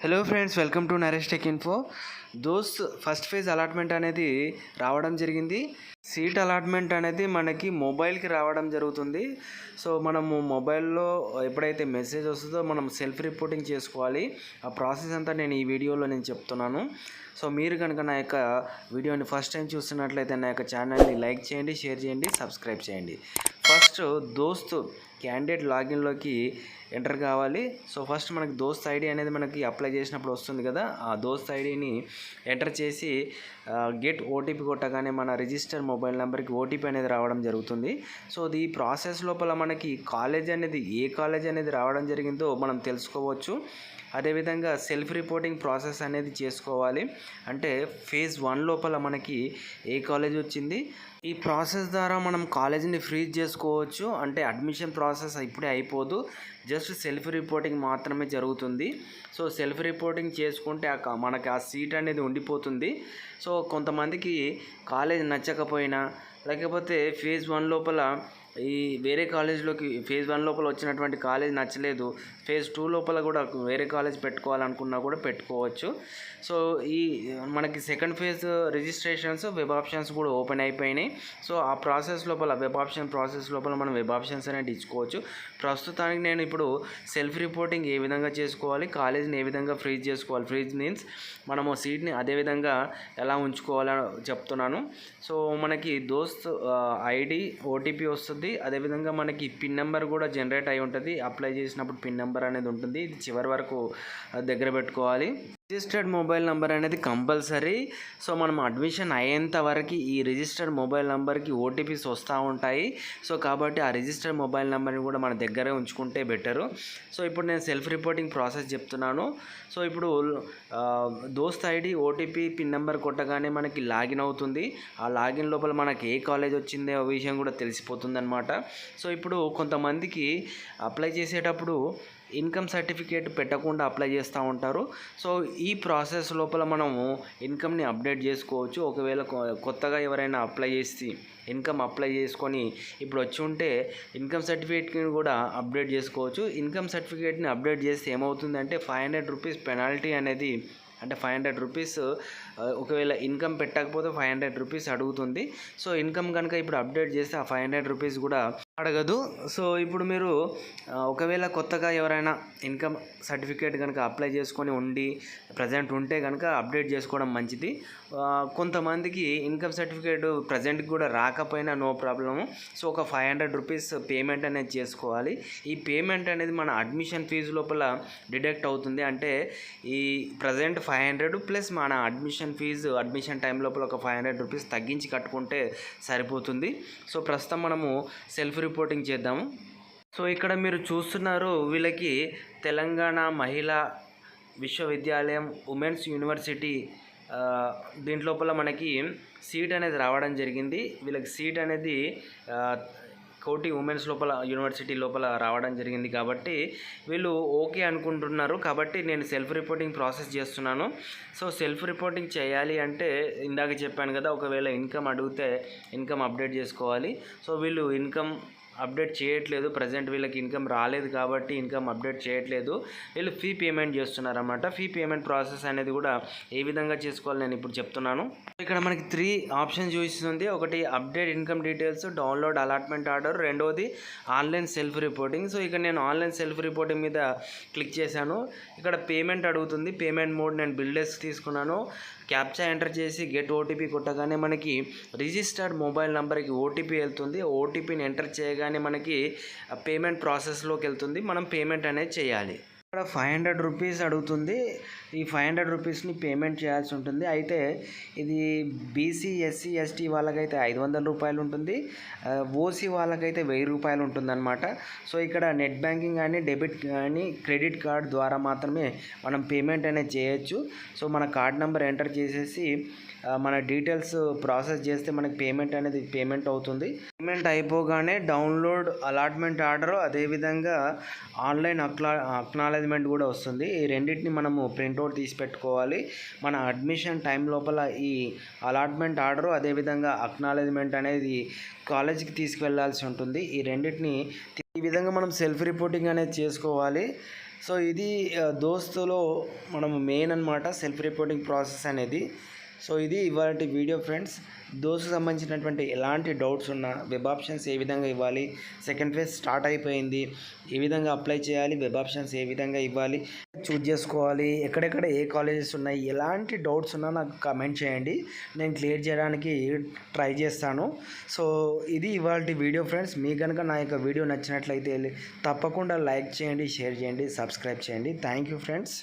Hello friends, welcome to Naresh tech info. దోస్త్ first phase allotment అనేది రావడం జరిగింది. సీట్ అలాట్మెంట్ అనేది మనకి మొబైల్కి రావడం జరుగుతుంది. సో మనము మొబైల్లో ఎప్పుడైతే మెసేజ్ వస్తుందో మనం సెల్ఫ్ రిపోర్టింగ్ చేసుకోవాలి. ఆ ప్రాసెస్ అంతా నేను ఈ వీడియోలో చెప్తున్నాను. సో మీరు కనుక నా యొక్క వీడియోని ఫస్ట్ టైం చూస్తున్నట్లయితే నా యొక్క ఛానల్ని లైక్ చేయండి, షేర్ చేయండి, సబ్స్క్రైబ్ చేయండి. ఫస్ట్ దోస్త్ క్యాండిడేట్ లాగిన్లోకి ఎంటర్ కావాలి. సో ఫస్ట్ మనకి దోస్త్ ఐడి అనేది మనకి అప్లై చేసినప్పుడు వస్తుంది కదా, ఆ దోస్త్ ఐడిని ఎంటర్ చేసి గెట్ ఓటీపీ కొట్టగానే మన రిజిస్టర్ మొబైల్ నెంబర్కి ఓటీపీ అనేది రావడం జరుగుతుంది. సో ఈ ప్రాసెస్ లోపల మనకి ఏ కాలేజ్ అనేది రావడం జరిగిందో మనం తెలుసుకోవచ్చు. అదేవిధంగా సెల్ఫ్ రిపోర్టింగ్ ప్రాసెస్ అనేది చేసుకోవాలి. అంటే ఫేజ్ 1 లోపల మనకి ఏ కాలేజ్ వచ్చింది, ఈ ప్రాసెస్ ద్వారా మనం కాలేజీని ఫ్రీజ్ చేసుకోవచ్చు. అంటే అడ్మిషన్ ప్రాసెస్ ఇప్పుడే అయిపోదు, జస్ట్ సెల్ఫ్ రిపోర్టింగ్ మాత్రమే జరుగుతుంది. సో సెల్ఫ్ రిపోర్టింగ్ చేసుకుంటే మనకి ఆ సీట్ అనేది ఉండిపోతుంది. సో కొంతమందికి కాలేజ్ నచ్చకపోయినా, లేకపోతే ఫేజ్ 1 లోపల ఈ వేరే కాలేజ్లోకి ఫేజ్ 1 లోపల వచ్చినటువంటి కాలేజ్ నచ్చలేదు, ఫేజ్ 2 లోపల కూడా వేరే కాలేజ్ పెట్టుకోవాలనుకున్నా కూడా పెట్టుకోవచ్చు. సో ఈ మనకి second phase registrations, web options కూడా ఓపెన్ అయిపోయినాయి. సో ఆ ప్రాసెస్ లోపల వెబ్ ఆప్షన్ ప్రాసెస్ లోపల మనం వెబ్ ఆప్షన్స్ అనేది ఇచ్చుకోవచ్చు. ప్రస్తుతానికి నేను ఇప్పుడు సెల్ఫ్ రిపోర్టింగ్ ఏ విధంగా చేసుకోవాలి, కాలేజ్ని ఏ విధంగా ఫ్రీజ్ చేసుకోవాలి, ఫ్రీజ్ మీన్స్ మనము సీట్ని అదే విధంగా ఎలా ఉంచుకోవాలని చెప్తున్నాను. సో మనకి దోస్త్ ఐడి ఓటీపీ వస్తుంది. అదేవిధంగా మనకి పిన్ నెంబర్ కూడా జనరేట్ అయి ఉంటుంది. అప్లై చేసినప్పుడు పిన్ నెంబర్ అనేది ఉంటుంది. ఇది చివరి వరకు దగ్గర పెట్టుకోవాలి. రిజిస్టర్డ్ మొబైల్ నెంబర్ అనేది కంపల్సరీ. సో మనం అడ్మిషన్ అయ్యేంత వరకు ఈ రిజిస్టర్డ్ మొబైల్ నెంబర్కి ఓటీపీస్ వస్తూ ఉంటాయి. సో కాబట్టి ఆ రిజిస్టర్డ్ మొబైల్ నెంబర్ని కూడా మన దగ్గరే ఉంచుకుంటే బెటరు. సో ఇప్పుడు నేను సెల్ఫ్ రిపోర్టింగ్ ప్రాసెస్ చెప్తున్నాను. సో ఇప్పుడు దోస్త్ ఐడి ఓటీపీ పిన్ నెంబర్ కొట్టగానే మనకి లాగిన్ అవుతుంది. ఆ లాగిన్ లోపల మనకి ఏ కాలేజ్ వచ్చిందో విషయం కూడా తెలిసిపోతుంది అనమాట. సో ఇప్పుడు కొంతమందికి అప్లై చేసేటప్పుడు ఇన్కమ్ సర్టిఫికేట్ పెట్టకుండా అప్లై చేస్తూ ఉంటారు. సో ఈ ప్రాసెస్ లోపల మనము ఇన్కమ్ని అప్డేట్ చేసుకోవచ్చు. ఒకవేళ కొత్తగా ఎవరైనా అప్లై చేసి ఇన్కమ్ అప్లై చేసుకొని ఇప్పుడు వచ్చి ఉంటే ఇన్కమ్ సర్టిఫికేట్ని కూడా అప్డేట్ చేసుకోవచ్చు. ఇన్కమ్ సర్టిఫికేట్ని అప్డేట్ చేస్తే ఏమవుతుందంటే 500 రూపీస్ పెనాల్టీ అనేది, అంటే 500 రూపీస్ ఒకవేళ ఇన్కమ్ పెట్టకపోతే 500 రూపీస్ అడుగుతుంది. సో ఇన్కమ్ కనుక ఇప్పుడు అప్డేట్ చేస్తే ఆ 500 రూపీస్ కూడా అడగదు. సో ఇప్పుడు మీరు ఒకవేళ కొత్తగా ఎవరైనా ఇన్కమ్ సర్టిఫికేట్ కనుక అప్లై చేసుకొని ప్రజెంట్ ఉంటే కనుక అప్డేట్ చేసుకోవడం మంచిది. కొంతమందికి ఇన్కమ్ సర్టిఫికేట్ ప్రజెంట్కి కూడా రాకపోయినా నో ప్రాబ్లము. సో ఒక 500 రూపీస్ పేమెంట్ అనేది చేసుకోవాలి. ఈ పేమెంట్ అనేది మన అడ్మిషన్ ఫీజు లోపల డిడక్ట్ అవుతుంది. అంటే ఈ ప్రజెంట్ 500 ప్లస్ మన అడ్మిషన్ టైం లోపల ఒక 500 రూపీస్ తగ్గించి కట్టుకుంటే సరిపోతుంది. సో ప్రస్తుతం మనము సెల్ఫ్ రిపోర్టింగ్ చేద్దాము. సో ఇక్కడ మీరు చూస్తున్నారు, వీళ్ళకి తెలంగాణ మహిళా విశ్వవిద్యాలయం ఉమెన్స్ యూనివర్సిటీ దీంట్లోపల మనకి సీట్ అనేది రావడం జరిగింది. వీళ్ళకి సీట్ అనేది కోటి ఉమెన్స్ యూనివర్సిటీ లోపల రావడం జరిగింది. కాబట్టి వీళ్ళు ఓకే అనుకుంటున్నారు. కాబట్టి నేను సెల్ఫ్ రిపోర్టింగ్ ప్రాసెస్ చేస్తున్నాను. సో సెల్ఫ్ రిపోర్టింగ్ చేయాలి అంటే ఇందాక చెప్పాను కదా, ఒకవేళ ఇన్కమ్ అడిగితే ఇన్కమ్ అప్డేట్ చేసుకోవాలి. సో వీళ్ళు ఇన్కమ్ అప్డేట్ చేయట్లేదు, ప్రజెంట్ వీళ్ళకి ఇన్కమ్ రాలేదు కాబట్టి ఇన్కమ్ అప్డేట్ చేయట్లేదు. వీళ్ళు ఫీ పేమెంట్ చేస్తున్నారు అన్నమాట. ఫీ పేమెంట్ ప్రాసెస్ అనేది కూడా ఏ విధంగా చేసుకోవాలి నేను ఇప్పుడు చెప్తున్నాను. ఇక్కడ మనకి 3 ఆప్షన్స్ చూపిస్తుంది. ఒకటి update income details, download allotment order, రెండవది ఆన్లైన్ సెల్ఫ్ రిపోర్టింగ్. సో ఇక్కడ నేను ఆన్లైన్ సెల్ఫ్ రిపోర్టింగ్ మీద క్లిక్ చేశాను. ఇక్కడ పేమెంట్ అడుగుతుంది. పేమెంట్ మోడ్ నేను బిల్డెస్క్ తీసుకున్నాను. క్యాప్చా ఎంటర్ చేసి గెట్ ఓటీపీ కొట్టగానే మనకి రిజిస్టర్డ్ మొబైల్ నెంబర్కి ఓటీపీ వెళ్తుంది. ఓటీపీని ఎంటర్ చేయగానే మనకి పేమెంట్ ప్రాసెస్లోకి వెళ్తుంది. మనం పేమెంట్ అనేది చేయాలి. ఇక్కడ 500 రూపీస్ అడుగుతుంది. ఈ 500 రూపీస్ని పేమెంట్ చేయాల్సి ఉంటుంది. అయితే ఇది బీసీ, ఎస్సీ, ఎస్టీ వాళ్ళకైతే 500 రూపాయలు ఉంటుంది. ఓసీ వాళ్ళకైతే 1000 రూపాయలు ఉంటుందన్నమాట. సో ఇక్కడ నెట్ బ్యాంకింగ్ కానీ డెబిట్ కానీ క్రెడిట్ కార్డ్ ద్వారా మాత్రమే మనం పేమెంట్ అనేది చేయొచ్చు. సో మన కార్డ్ నెంబర్ ఎంటర్ చేసేసి మన డీటెయిల్స్ ప్రాసెస్ చేస్తే మనకి పేమెంట్ అవుతుంది. పేమెంట్ అయిపోగానే డౌన్లోడ్ అలాట్మెంట్ ఆర్డర్, అదేవిధంగా ఆన్లైన్ అక్నాలెడ్జ్మెంట్ కూడా వస్తుంది. ఈ రెండింటిని మనము ప్రింట్అవుట్ తీసి పెట్టుకోవాలి. మన అడ్మిషన్ టైం లోపల ఈ అలాట్మెంట్ ఆర్డర్, అదేవిధంగా అక్నాలెడ్జ్మెంట్ అనేది కాలేజీకి తీసుకువెళ్ళాల్సి ఉంటుంది. ఈ రెండింటిని ఈ విధంగా మనం సెల్ఫ్ రిపోర్టింగ్ అనేది చేసుకోవాలి. సో ఇది దోస్తులో మనము మెయిన్ అనమాట సెల్ఫ్ రిపోర్టింగ్ ప్రాసెస్ అనేది. సో ఇది ఇవాళ వీడియో ఫ్రెండ్స్. దోస్తుకు సంబంధించినటువంటి ఎలాంటి డౌట్స్ ఉన్నా, వెబ్ ఆప్షన్స్ ఏ విధంగా ఇవ్వాలి, సెకండ్ ఫేజ్ స్టార్ట్ అయిపోయింది, ఏ విధంగా అప్లై చేయాలి, వెబ్ ఆప్షన్స్ ఏ విధంగా ఇవ్వాలి, చూజ్ చేసుకోవాలి, ఎక్కడెక్కడ ఏ కాలేజెస్ ఉన్నాయి, ఎలాంటి డౌట్స్ ఉన్నా నాకు కమెంట్ చేయండి, నేను క్లియర్ చేయడానికి ట్రై చేస్తాను. సో ఇది ఇవాళ వీడియో ఫ్రెండ్స్. మీకు కనుక నా యొక్క వీడియో నచ్చినట్లయితే తప్పకుండా లైక్ చేయండి, షేర్ చేయండి, సబ్స్క్రైబ్ చేయండి. Thank you friends.